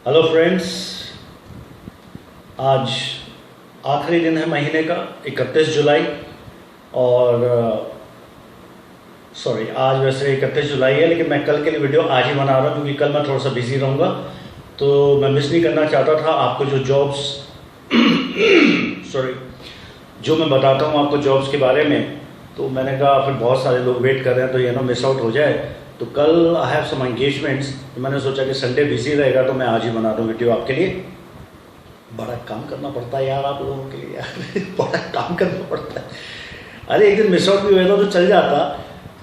Hello friends, आज आखिरी दिन है महीने का 31 जुलाई। और सॉरी, आज वैसे 31 जुलाई है, लेकिन मैं कल के लिए वीडियो आज ही बना रहा हूँ क्योंकि कल मैं थोड़ा सा बिजी रहूँगा। तो मैं मिस नहीं करना चाहता था आपको जो जॉब्स सॉरी जो मैं बताता हूँ आपको जॉब्स के बारे में। तो मैंने कहा फिर बहुत सारे लोग वेट कर रहे हैं तो ये ना मिस आउट हो जाए। तो कल आई हैव सम एंगेजमेंट्स, तो मैंने सोचा कि संडे बिजी रहेगा तो मैं आज ही बना दूँ वीडियो आपके लिए। बड़ा काम करना पड़ता है यार आप लोगों के लिए यार बड़ा काम करना पड़ता है। अरे एक दिन मिस आउट भी हुआ तो चल जाता,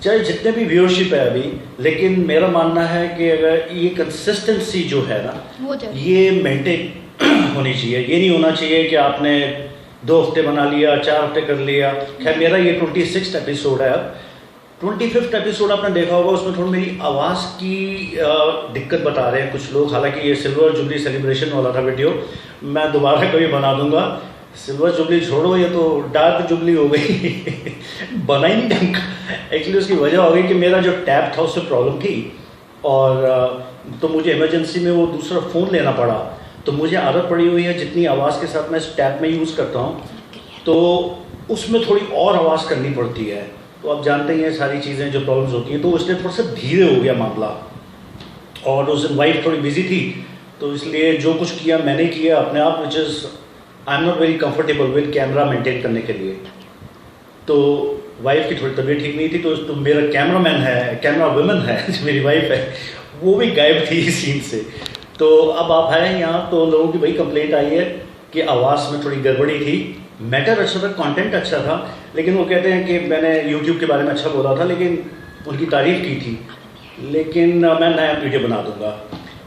चाहे जितने भी व्यूअरशिप है अभी। लेकिन मेरा मानना है कि अगर ये कंसिस्टेंसी जो है ना ये मेंटेन होनी चाहिए। ये नहीं होना चाहिए कि आपने 2 हफ्ते बना लिया, 4 हफ्ते कर लिया। खैर मेरा ये 26th एपिसोड है। अब 25th एपिसोड आपने देखा होगा, उसमें थोड़ी मेरी आवाज़ की दिक्कत बता रहे हैं कुछ लोग। हालांकि ये सिल्वर जुबली सेलिब्रेशन वाला था वीडियो, मैं दोबारा कभी बना दूंगा। सिल्वर जुबली छोड़ो, ये तो डार्क जुबली हो गई बना ही नहीं ढंग का। एक्चुअली उसकी वजह हो गई कि मेरा जो टैब था उससे प्रॉब्लम थी, और तो मुझे इमरजेंसी में वो दूसरा फ़ोन लेना पड़ा। तो मुझे आदत पड़ी हुई है जितनी आवाज़ के साथ मैं इस टैब में यूज़ करता हूँ तो उसमें थोड़ी और आवाज़ करनी पड़ती है। तो आप जानते ही हैं सारी चीज़ें जो प्रॉब्लम्स होती हैं, तो इसलिए थोड़ा सा धीरे हो गया मामला। और उस दिन वाइफ थोड़ी बिजी थी तो इसलिए जो कुछ किया मैंने किया अपने आप, which is I am not very comfortable with camera maintain करने के लिए। तो वाइफ की थोड़ी तबीयत ठीक नहीं थी, तो मेरा कैमरा वुमन है जो मेरी वाइफ है, वो भी गायब थी इस सीन से। तो अब आप हैं यहाँ, तो लोगों की वही कंप्लेंट आई है कि आवाज़ में थोड़ी गड़बड़ी थी। मैटर अच्छा था, कंटेंट अच्छा था, लेकिन वो कहते हैं कि मैंने यूट्यूब के बारे में अच्छा बोला था, लेकिन उनकी तारीफ़ की थी। लेकिन मैं नया वीडियो बना दूंगा,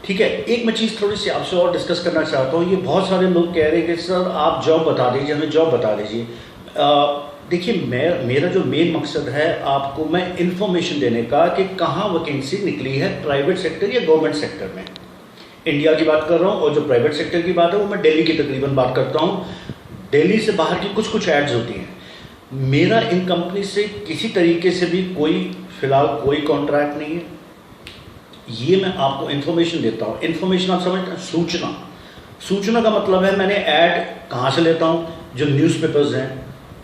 ठीक है। एक मैं चीज़ थोड़ी सी आपसे और डिस्कस करना चाहता हूँ। ये बहुत सारे लोग कह रहे हैं कि सर आप जॉब बता दीजिए, हमें जॉब बता दीजिए। देखिए, मेरा जो मेन मकसद है आपको मैं इन्फॉर्मेशन देने का कि कहाँ वैकेंसी निकली है प्राइवेट सेक्टर या गवर्नमेंट सेक्टर में। इंडिया की बात कर रहा हूँ, और जो प्राइवेट सेक्टर की बात है वो मैं दिल्ली की तकरीबन बात करता हूँ। दिल्ली से बाहर की कुछ एड्स होती हैं। मेरा इन कंपनी से किसी तरीके से भी फिलहाल कोई कॉन्ट्रैक्ट नहीं है। ये मैं आपको इन्फॉर्मेशन देता हूँ। इन्फॉर्मेशन आप समझते हैं, सूचना का मतलब है मैंने ऐड कहाँ से लेता हूँ। जो न्यूज़पेपर्स हैं,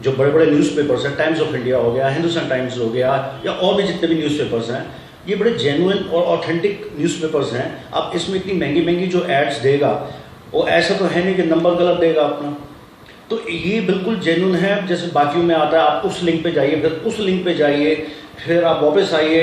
जो बड़े बड़े न्यूज़पेपर्स हैं, टाइम्स ऑफ इंडिया हो गया, हिंदुस्तान टाइम्स हो गया, या और भी जितने भी न्यूज़पेपर्स हैं, ये बड़े जेन्युइन और ऑथेंटिक न्यूज़पेपर्स हैं। अब इसमें इतनी महंगी महंगी जो एड्स देगा वो ऐसा तो है नहीं कि नंबर गलत देगा अपना। तो ये बिल्कुल जेन्युइन है। जैसे बाकियों में आता है आप उस लिंक पे जाइए, फिर उस लिंक पे जाइए, फिर आप वापस आइए,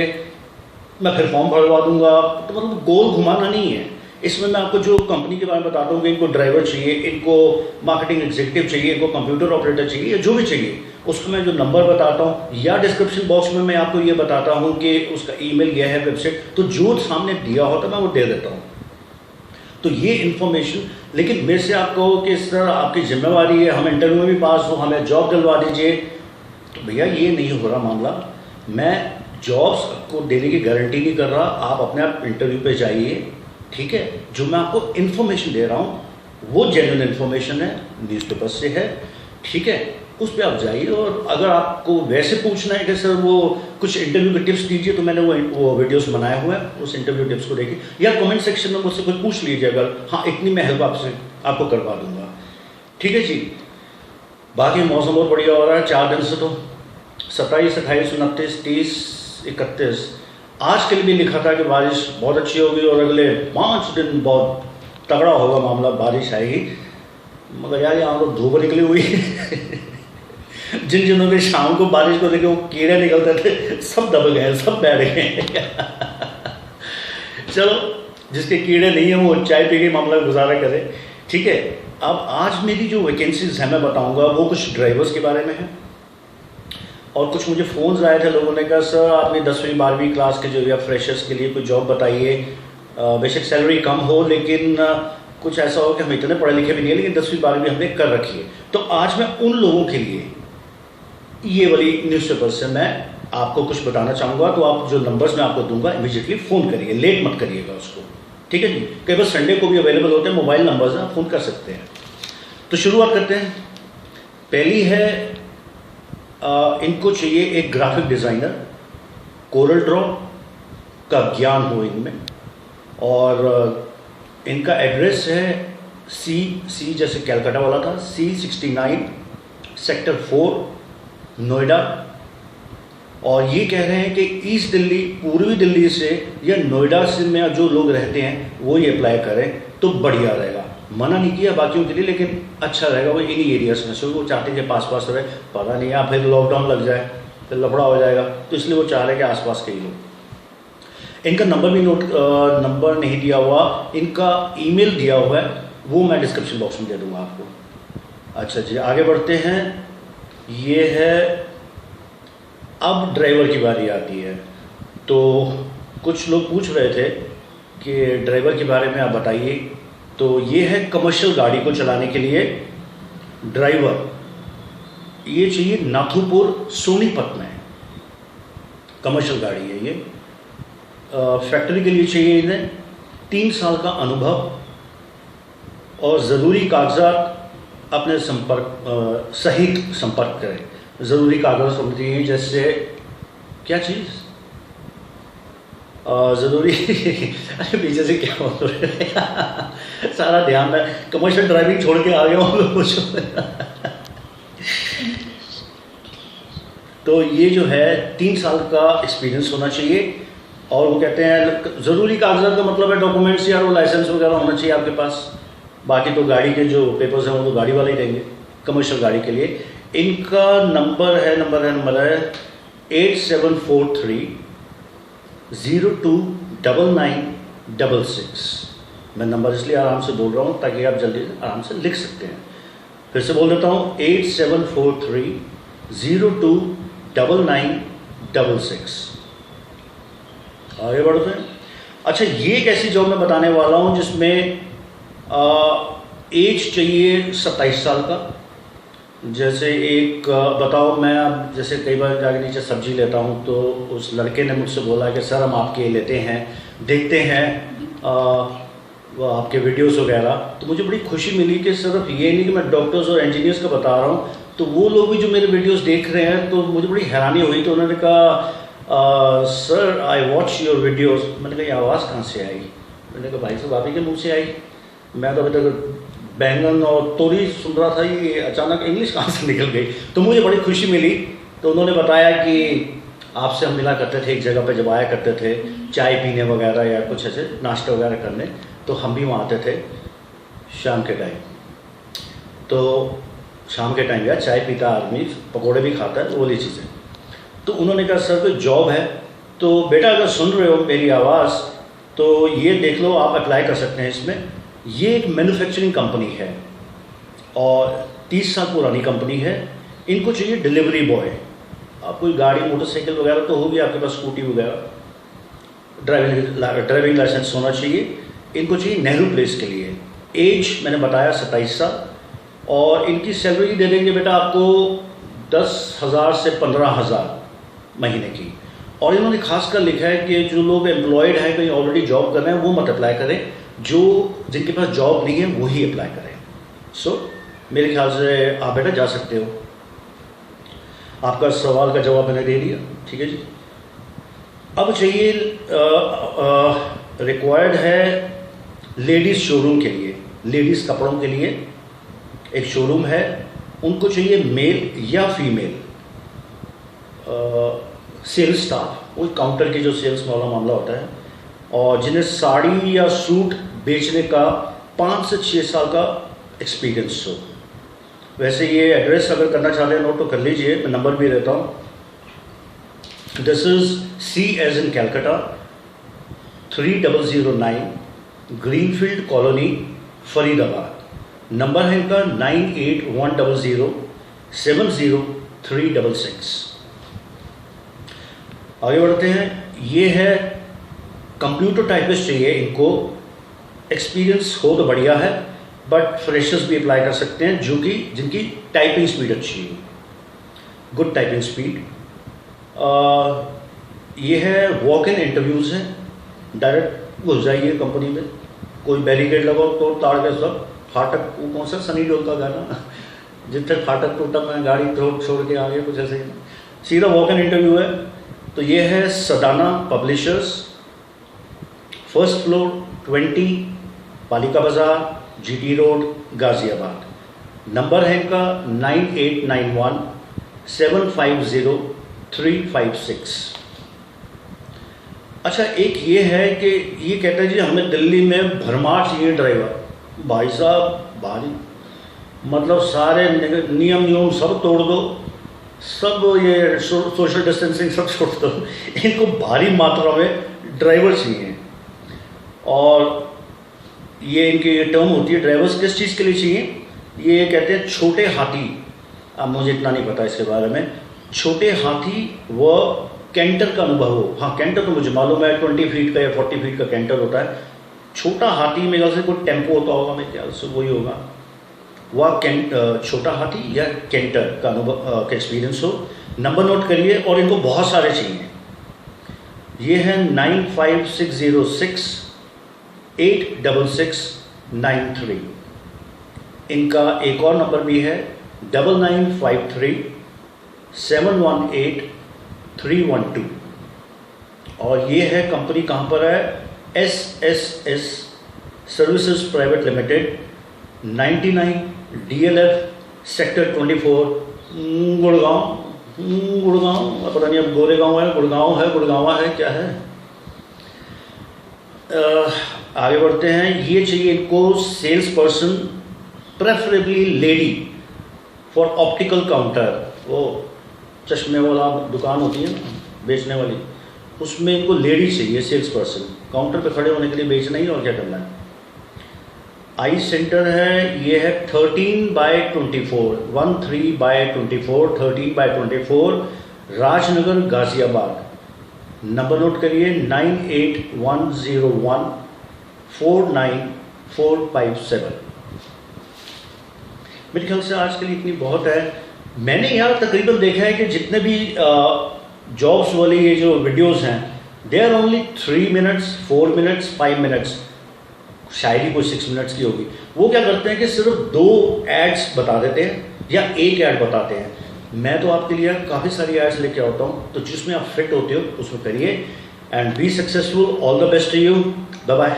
मैं फिर फॉर्म भरवा दूंगा। तो मतलब गोल घुमाना नहीं है इसमें। मैं आपको जो कंपनी के बारे में बताता हूँ कि इनको ड्राइवर चाहिए, इनको मार्केटिंग एग्जीक्यूटिव चाहिए, इनको कंप्यूटर ऑपरेटर चाहिए, या जो भी चाहिए उसको मैं जो नंबर बताता हूँ, या डिस्क्रिप्शन बॉक्स में मैं आपको ये बताता हूँ कि उसका ईमेल यह है, वेबसाइट, तो जो सामने दिया होता है मैं वो दे देता हूँ। तो ये इन्फॉर्मेशन, लेकिन मेरे से आप कहो कि सर आपकी जिम्मेवारी है, हम इंटरव्यू में भी पास हो, हमें जॉब दिलवा दीजिए, तो भैया ये नहीं हो रहा मामला। मैं जॉब्स को देने की गारंटी नहीं कर रहा। आप अपने आप इंटरव्यू पे जाइए, ठीक है। जो मैं आपको इन्फॉर्मेशन दे रहा हूँ वो जेन्युइन इन्फॉर्मेशन है, न्यूज़पेपर से है, ठीक है। उस पर आप जाइए। और अगर आपको वैसे पूछना है कि सर वो कुछ इंटरव्यू के टिप्स दीजिए, तो मैंने वो वीडियोस बनाए हुए हैं, उस इंटरव्यू टिप्स को देखिए, या कमेंट सेक्शन में मुझसे कुछ पूछ लीजिए। अगर हाँ, इतनी मैं हेल्प आपको करवा दूंगा, ठीक है जी। बाकी मौसम बहुत बढ़िया हो रहा है 4 दिन से। तो 27, 28, 29, 30, 31 आज के लिए भी लिखा था कि बारिश बहुत अच्छी होगी और अगले 5 दिन बहुत तगड़ा होगा मामला, बारिश आएगी। मगर यार यहाँ तो धूप निकली हुई है जिन जिनों के शाम को बारिश को देखे वो कीड़े निकलते थे, सब दब गए, सब बैठ गए चलो, जिसके कीड़े नहीं है वो चाय पी के मामला गुजारा करे, ठीक है। अब आज मेरी जो वैकेंसीज हैं मैं बताऊंगा, वो कुछ ड्राइवर्स के बारे में है, और कुछ मुझे फ़ोन्स आए थे, लोगों ने कहा सर आपने 10वीं 12वीं क्लास के जो या फ्रेशर्स के लिए कोई जॉब बताइए, बेशक सैलरी कम हो, लेकिन कुछ ऐसा हो कि हम इतने पढ़े लिखे भी नहीं है, लेकिन 10वीं 12वीं हमने कर रखी है। तो आज मैं उन लोगों के लिए ये वाली न्यूज़पेपर से मैं आपको कुछ बताना चाहूँगा। तो आप जो नंबर्स मैं आपको दूंगा इमीडिएटली फ़ोन करिए, लेट मत करिएगा उसको, ठीक है जी। कई बार संडे को भी अवेलेबल होते हैं, मोबाइल नंबर्स आप फ़ोन कर सकते हैं। तो शुरुआत करते हैं। पहली है, इनको चाहिए एक ग्राफिक डिज़ाइनर, कोरल ड्रॉ का ज्ञान हो इनमें, और इनका एड्रेस है सी जैसे कैलकाटा वाला था, C69 सेक्टर 4 नोएडा। और ये कह रहे हैं कि ईस्ट दिल्ली, पूर्वी दिल्ली से या नोएडा से में जो लोग रहते हैं वो ये अप्लाई करें तो बढ़िया रहेगा। मना नहीं किया बाकियों के लिए, लेकिन अच्छा रहेगा वो इन्हीं एरियाज में से। वो चाहते हैं कि पास पास रहे, पता नहीं या फिर लॉकडाउन लग जाए फिर लफड़ा हो जाएगा, तो इसलिए वो चाह रहे हैं कि आसपास के ही लोग। इनका नंबर भी नंबर नहीं दिया हुआ, इनका ईमेल दिया हुआ है, वो मैं डिस्क्रिप्शन बॉक्स में दे दूंगा आपको। अच्छा जी, आगे बढ़ते हैं। ये है, अब ड्राइवर की बारी आती है। तो कुछ लोग पूछ रहे थे कि ड्राइवर के बारे में आप बताइए। तो ये है कमर्शियल गाड़ी को चलाने के लिए ड्राइवर, ये चाहिए नाथुपुर सोनीपत में, कमर्शियल गाड़ी है ये। फैक्ट्री के लिए चाहिए इन्हें 3 साल का अनुभव और ज़रूरी कागजात अपने सहित संपर्क करें। ज़रूरी कागज़ समझती हैं जैसे क्या चीज़ ज़रूरी अरे पीछे से क्या बोल रहे हैं सारा ध्यान है, कमर्शियल ड्राइविंग छोड़ के आ गया हूँ तो ये जो है 3 साल का एक्सपीरियंस होना चाहिए। और वो कहते हैं ज़रूरी कागजात का मतलब है डॉक्यूमेंट्स या वो लाइसेंस वगैरह होना चाहिए आपके पास। बाकी तो गाड़ी के जो पेपर्स हैं वो तो गाड़ी वाले ही देंगे कमर्शियल गाड़ी के लिए। इनका नंबर है 8743029966। मैं नंबर इसलिए आराम से बोल रहा हूँ ताकि आप जल्दी आराम से लिख सकते हैं। फिर से बोल देता हूँ 8743029966। आगे बढ़ते हैं। अच्छा, ये एक ऐसी जॉब मैं बताने वाला हूँ जिसमें एज चाहिए 27 साल का। जैसे एक बताओ, मैं अब जैसे कई बार जाके नीचे सब्जी लेता हूँ तो उस लड़के ने मुझसे बोला कि सर हम आपके लेते हैं, देखते हैं वो आपके वीडियोस वगैरह। तो मुझे बड़ी खुशी मिली कि सिर्फ ये नहीं कि मैं डॉक्टर्स और इंजीनियर्स का बता रहा हूँ, तो वो लोग भी जो मेरे वीडियोस देख रहे हैं, तो मुझे बड़ी हैरानी हुई। तो उन्होंने कहा sir I watch your videos. मैंने कहा ये आवाज़ कहाँ से आई? मैंने कहा भाई साहब आप ही के मुँह से आई, मैं तो अभी तक बैंगन और तोरी सुन रहा था, ये अचानक इंग्लिश कहाँ से निकल गई। तो मुझे बड़ी खुशी मिली। तो उन्होंने बताया कि आपसे हम मिला करते थे एक जगह पे, जब आया करते थे चाय पीने वगैरह या कुछ ऐसे नाश्ता वगैरह करने, तो हम भी वहाँ आते थे शाम के टाइम। तो शाम के टाइम यार चाय पीता आदमी, पकौड़े भी खाता है, वो वाली चीज़ें। तो उन्होंने कहा सर कोई जॉब है? तो बेटा अगर सुन रहे हो मेरी आवाज़ तो ये देख लो, आप अप्लाई कर सकते हैं इसमें। ये एक मैन्युफैक्चरिंग कंपनी है और 30 साल पुरानी कंपनी है। इनको चाहिए डिलीवरी बॉय। आप कोई गाड़ी मोटरसाइकिल वगैरह तो होगी आपके पास, स्कूटी वगैरह, ड्राइविंग लाइसेंस होना चाहिए। इनको चाहिए नेहरू प्लेस के लिए। एज मैंने बताया 27 साल। और इनकी सैलरी दे देंगे बेटा आपको 10,000 से 15,000 महीने की। और इन्होंने खासकर लिखा है कि जो लोग एम्प्लॉयड हैं, कहीं ऑलरेडी जॉब कर रहे हैं, वो मत अप्लाई करें, जो जिनके पास जॉब नहीं है वही अप्लाई करें। सो मेरे ख्याल से आप बेटा जा सकते हो। आपका सवाल का जवाब मैंने दे दिया, ठीक है जी। अब चाहिए रिक्वायर्ड है लेडीज़ शोरूम के लिए, लेडीज़ कपड़ों के लिए एक शोरूम है। उनको चाहिए मेल या फीमेल सेल्स स्टाफ, वो काउंटर के जो सेल्स वाला मामला होता है, और जिन्हें साड़ी या सूट बेचने का 5 से 6 साल का एक्सपीरियंस हो। वैसे ये एड्रेस अगर करना चाहते हैं नोट तो कर लीजिए, मैं नंबर भी देता हूँ। This is C as in Calcutta 3009 greenfield colony Faridabad. Number है इनका 9810070366। आगे बढ़ते हैं। ये है कंप्यूटर टाइपिस्ट चाहिए इनको। एक्सपीरियंस हो तो बढ़िया है, बट फ्रेशर्स भी अप्लाई कर सकते हैं जो कि जिनकी टाइपिंग स्पीड अच्छी है, गुड टाइपिंग स्पीड। ये है वॉक इन इंटरव्यूज़ हैं, डायरेक्ट घुस जाइए कंपनी में, कोई बैरिकेड लगाओ तो ताड़ के सब फाटक, वो कौन सा सनी देओल का गाना जितने फाटक टूटा मैं गाड़ी छोड़ के आ गया, कुछ ऐसे ही, सीधा वॉक इन इंटरव्यू है। तो ये है सदाना पब्लिशर्स, फर्स्ट फ्लोर 20 पालिका बाज़ार, GT रोड, गाज़ियाबाद। नंबर है इनका 9891750356। अच्छा, एक ये है कि ये कहता है जी हमें दिल्ली में भरमार चाहिए ड्राइवर। भाई साहब, भारी मतलब सारे नियम सब तोड़ दो, सब ये सोशल डिस्टेंसिंग सब छोड़ दो, इनको भारी मात्रा में ड्राइवर चाहिए। और ये इनकी टर्म होती है ड्राइवर्स किस चीज़ के लिए चाहिए, ये कहते हैं छोटे हाथी। अब मुझे इतना नहीं पता इसके बारे में। छोटे हाथी व कैंटर का अनुभव हो। हाँ, कैंटर तो मुझे मालूम है 20 फीट का या 40 फीट का कैंटर होता है। छोटा हाथी मेरे ख्याल से कोई टेम्पो होता होगा, मेरे ख्याल से वही होगा। वह छोटा हाथी या कैंटर का अनुभव का एक्सपीरियंस हो। नंबर नोट करिए, और इनको बहुत सारे चाहिए। ये है 9560686693। इनका एक और नंबर भी है 9953718312। और ये है कंपनी कहाँ पर है, SSS services private limited, 99 DLF sector 24 Gurgaon. पता नहीं अब गोरेगांव है, गुड़गांव है, गुड़गांवा है, क्या है। आगे बढ़ते हैं। ये चाहिए इनको sales person, preferably lady, for optical counter. वो चश्मे वाला दुकान होती है ना बेचने वाली, उसमें इनको लेडी चाहिए सेल्स पर्सन, काउंटर पे खड़े होने के लिए, बेचना ही और क्या करना है। आई सेंटर है, ये है 13/24, 13/24, 13/24, राजनगर, गाज़ियाबाद। नंबर नोट करिए 9810149457। मेरे ख्याल से आज के लिए इतनी बहुत है। मैंने यार तकरीबन देखा है कि जितने भी जॉब्स वाली ये जो वीडियोस हैं, they are only 3 minutes, 4 minutes, 5 minutes, शायद ही कोई 6 मिनट्स की होगी। वो क्या करते हैं कि सिर्फ 2 एड्स बता देते हैं या एक ऐड बताते हैं। मैं तो आपके लिए काफ़ी सारी एड्स लेके आता हूँ, तो जिसमें आप फिट होते हो उसमें करिए। And be successful, all the best to you, bye bye.